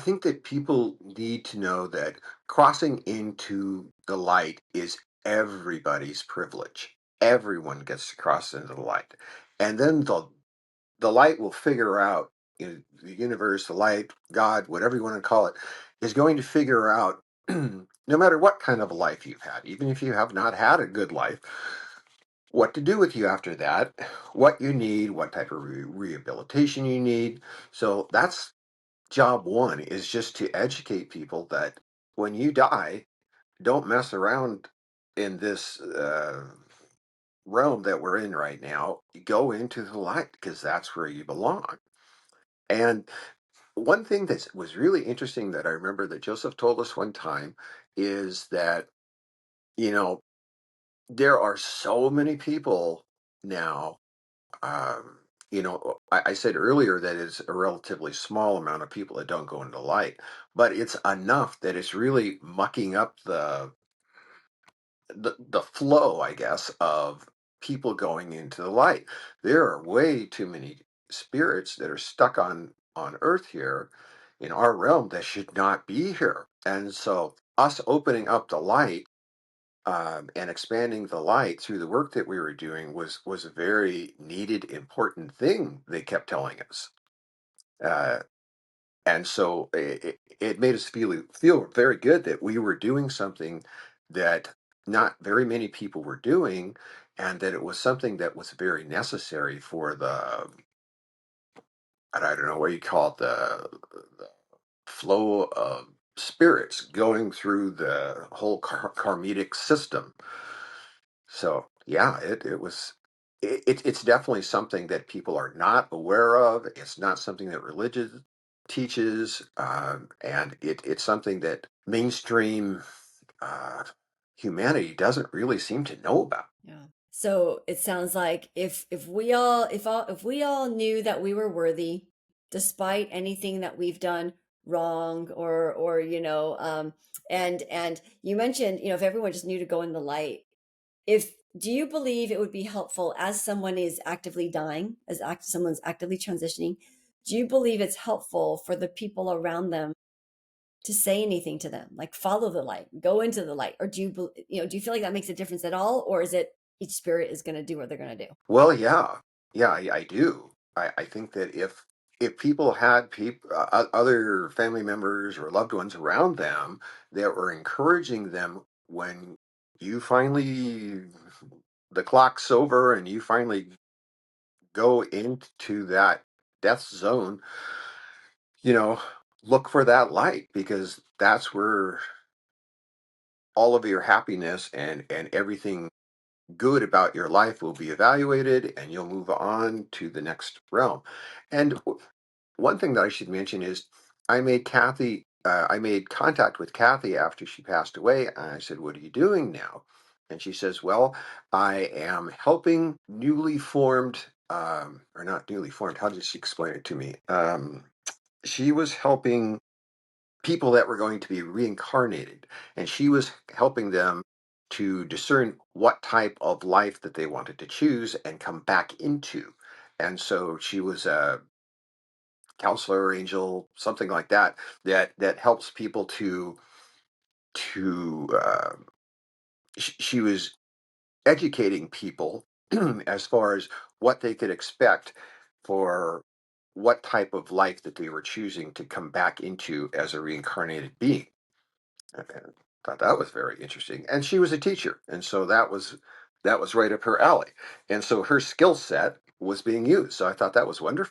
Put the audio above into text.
think that people need to know that crossing into the light is everybody's privilege. Everyone gets to cross into the light. And then the light will figure out, the universe, the light, God, whatever you want to call it, is going to figure out, no matter what kind of a life you've had, even if you have not had a good life, what to do with you after that, what you need, what type of rehabilitation you need. So that's job one, is just to educate people that when you die, don't mess around in this realm that we're in right now. Go into the light because that's where you belong. And one thing that was really interesting that I remember that Joseph told us one time is that, you know, there are so many people now. I said earlier that it's a relatively small amount of people that don't go into light, but it's enough that it's really mucking up the flow, I guess, of people going into the light. There are way too many spirits that are stuck on Earth here in our realm that should not be here. And so us opening up the light and expanding the light through the work that we were doing was a very needed, important thing. They kept telling us, uh, and so it made us feel very good that we were doing something that not very many people were doing, and that it was something that was very necessary for the, I don't know what you call it, the flow of spirits going through the whole karmic system. So yeah, it's definitely something that people are not aware of. It's not something that religion teaches, and it's something that mainstream uh, humanity doesn't really seem to know about. Yeah. So it sounds like if we all knew that we were worthy, despite anything that we've done wrong, or and you mentioned, if everyone just knew to go in the light, if do you believe it would be helpful as someone is actively dying, someone's actively transitioning? Do you believe it's helpful for the people around them to say anything to them, like follow the light, go into the light? Or do you feel like that makes a difference at all? Or is it each spirit is going to do what they're going to do? Well, yeah, yeah, I do. I think that if people had other family members or loved ones around them that were encouraging them when you finally the clock's over and you finally go into that death zone, you know, look for that light because that's where all of your happiness and everything good about your life will be evaluated and you'll move on to the next realm. And one thing that I should mention is I made contact with Kathy after she passed away. And I said, "What are you doing now?" And she says, "Well, I am helping newly formed, or not newly formed, how did she explain it to me? She was helping people that were going to be reincarnated, and she was helping them to discern what type of life that they wanted to choose and come back into. And so she was a counselor, angel, something like that, that helps people to she was educating people as far as what they could expect for what type of life that they were choosing to come back into as a reincarnated being. And thought that was very interesting. And she was a teacher, and so that was right up her alley. And so her skill set was being used. So I thought that was wonderful.